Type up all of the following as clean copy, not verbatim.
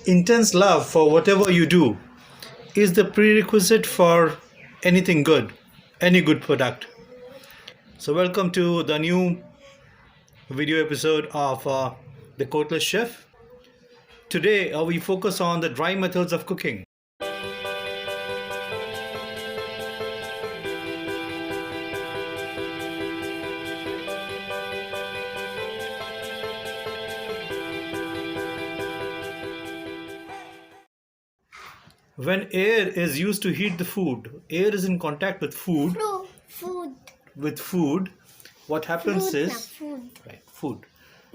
Intense love for whatever you do is the prerequisite for anything good, any good product. So, welcome to the new video episode of The Coatless Chef. Today, we focus on the dry methods of cooking. When air is used to heat the food, air is in contact with food. Food. With food, what happens Fruit, is food. right, food.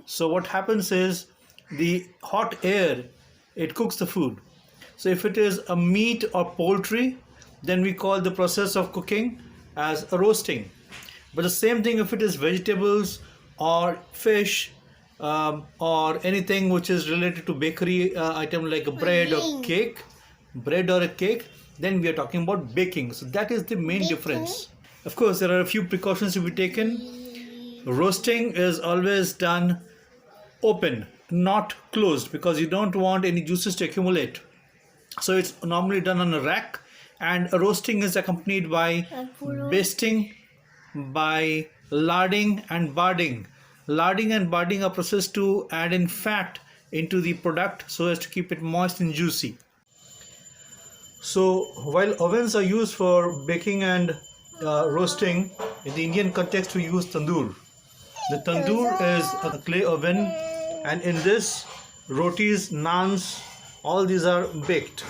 So what happens is the hot air, it cooks the food. So if it is a meat or poultry, then we call the process of cooking as a roasting. But the same thing if it is vegetables or fish, or anything which is related to bakery item like a bread or a cake, then we are talking about baking. So that is the main difference. Of course, there are a few precautions to be taken. Roasting is always done open, not closed, because you don't want any juices to accumulate. So it's normally done on a rack, and a roasting is accompanied by basting, by larding and barding. Larding and barding are processed to add in fat into the product so as to keep it moist and juicy. So while ovens are used for baking and roasting, in the Indian context we use tandoor. The tandoor is a clay oven, and in this rotis, naans, all these are baked.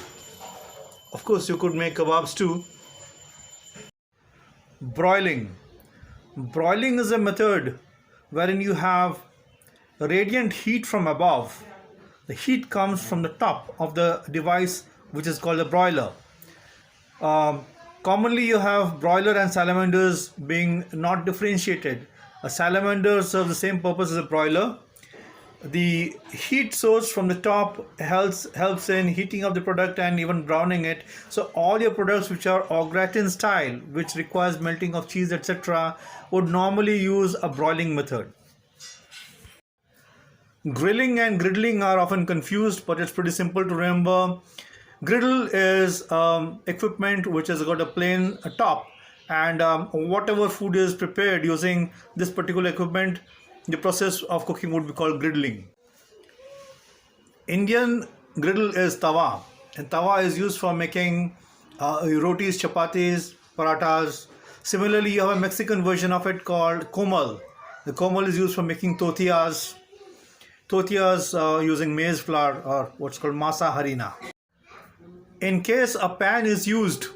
Of course, you could make kebabs too. Broiling. Broiling is a method wherein you have radiant heat from above. The heat comes from the top of the device, which is called a broiler. Commonly you have broiler and salamanders being not differentiated. A salamander serves the same purpose as a broiler. The heat source from the top helps in heating up the product and even browning it. So all your products which are au gratin style, which requires melting of cheese, etc., would normally use a broiling method. Grilling and griddling are often confused, but it's pretty simple to remember. Griddle is equipment which has got a plain top, and whatever food is prepared using this particular equipment, the process of cooking would be called griddling. Indian griddle is tawa, and tawa is used for making rotis, chapatis, parathas. Similarly, you have a Mexican version of it called komal. The komal is used for making tortillas using maize flour, or what's called masa harina. In case a pan is used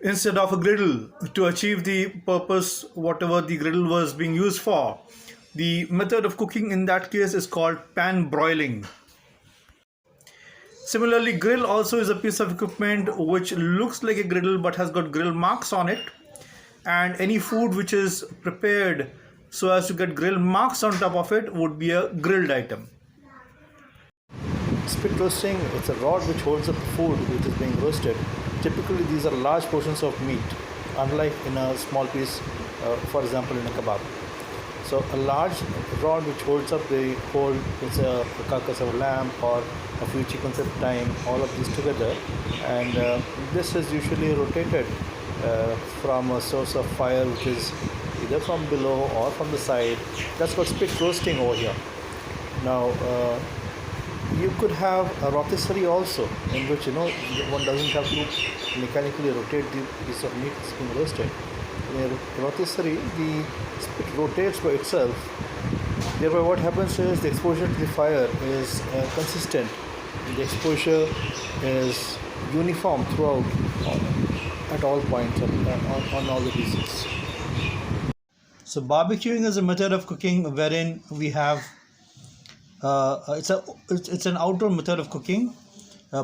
instead of a griddle to achieve the purpose whatever the griddle was being used for, the method of cooking in that case is called pan broiling. Similarly, grill also is a piece of equipment which looks like a griddle but has got grill marks on it, and any food which is prepared so as to get grill marks on top of it would be a grilled item. Spit roasting, it's a rod which holds up the food which is being roasted. Typically these are large portions of meat, unlike in a small piece, for example in a kebab. So a large rod which holds up the whole, it's a carcass of a lamb or a few chickens at a time, all of these together, and this is usually rotated from a source of fire which is either from below or from the side. That's called spit roasting over here. Now you could have a rotisserie also, in which one doesn't have to mechanically rotate the piece of meat that's being roasted. In a rotisserie, the spit rotates by itself. Thereby what happens is the exposure to the fire is consistent. The exposure is uniform throughout at all points on all the pieces. So barbecuing is a method of cooking wherein we have it's an outdoor method of cooking,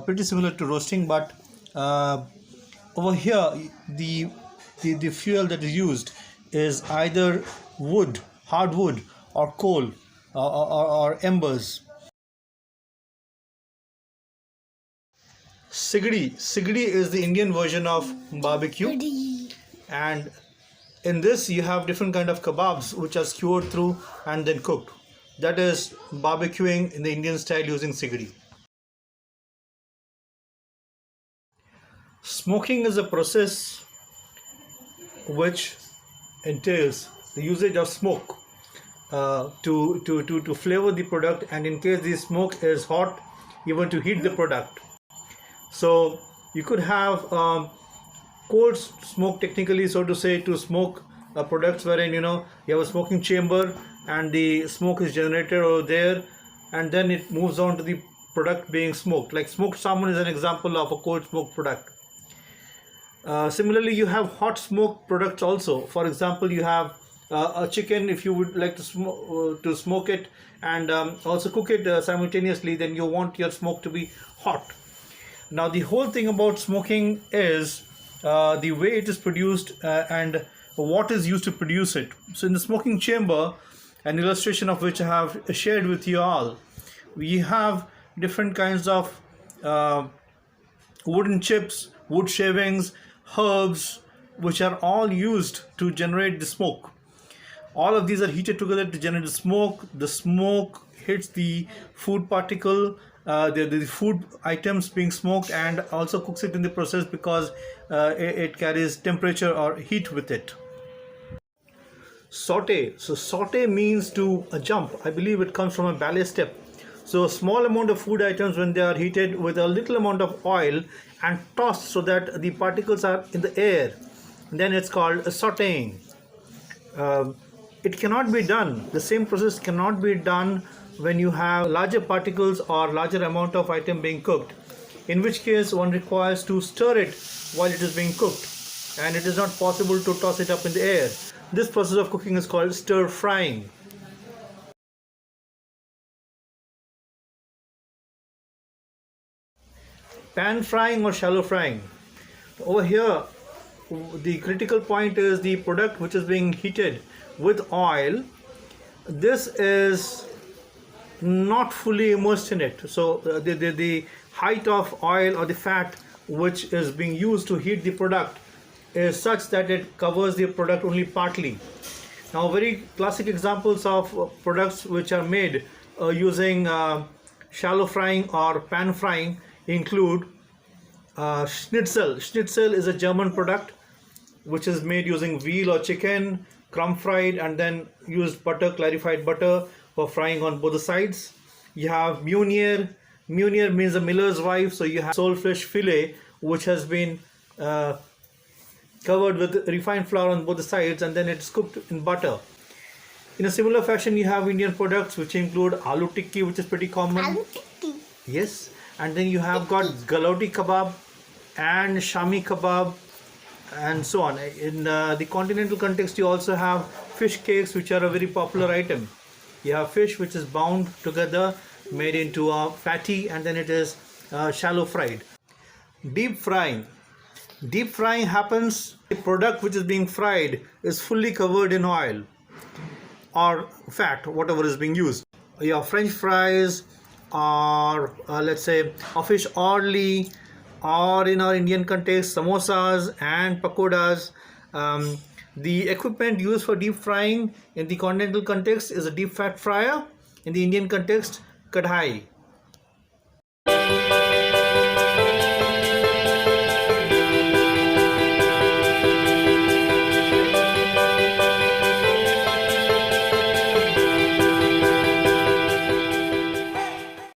pretty similar to roasting, but over here the fuel that is used is either wood, hardwood, or coal, or embers. Sigdi is the Indian version of barbecue, and in this you have different kind of kebabs which are skewered through and then cooked. That is barbecuing in the Indian style using sigdi. Smoking is a process which entails the usage of smoke to flavor the product, and in case the smoke is hot, even to heat the product. So you could have cold smoke, technically, so to say, to smoke products wherein you have a smoking chamber and the smoke is generated over there, and then it moves on to the product being smoked. Like smoked salmon is an example of a cold smoke product. Similarly, you have hot smoke products also. For example, you have a chicken. If you would like to smoke it and also cook it simultaneously, then you want your smoke to be hot. Now, the whole thing about smoking is the way it is produced and what is used to produce it. So, in the smoking chamber, an illustration of which I have shared with you all, we have different kinds of wooden chips, wood shavings, herbs, which are all used to generate the smoke. All of these are heated together to generate the smoke. The smoke hits the food particle, the food items being smoked, and also cooks it in the process because it carries temperature or heat with it. Saute. So saute means to jump. I believe it comes from a ballet step. So a small amount of food items, when they are heated with a little amount of oil and tossed so that the particles are in the air, then it's called sauteing. It cannot be done. The same process cannot be done when you have larger particles or larger amount of item being cooked, in which case one requires to stir it while it is being cooked, and it is not possible to toss it up in the air. This process of cooking is called stir frying. Pan frying or shallow frying. Over here, the critical point is the product which is being heated with oil. This is not fully immersed in it. So the height of oil or the fat which is being used to heat the product is such that it covers the product only partly. Now, very classic examples of products which are made using shallow frying or pan frying include schnitzel. Schnitzel is a German product which is made using veal or chicken, crumb fried, and then used butter, clarified butter, for frying on both the sides. You have Meunier. Meunier means a miller's wife. So you have solefish fillet which has been covered with refined flour on both the sides, and then it's cooked in butter. In a similar fashion, you have Indian products which include aloo tikki, which is pretty common. Aloo tikki. Yes, and then you have got galoti kebab and shami kebab and so on. In the continental context, you also have fish cakes, which are a very popular item. You have fish which is bound together, made into a patty, and then it is shallow fried. Deep frying. Deep frying happens, the product which is being fried is fully covered in oil or fat, whatever is being used. Your French fries, or let's say a fish orly, or in our Indian context, samosas and pakodas. The equipment used for deep frying in the continental context is a deep fat fryer. In the Indian context, kadhai.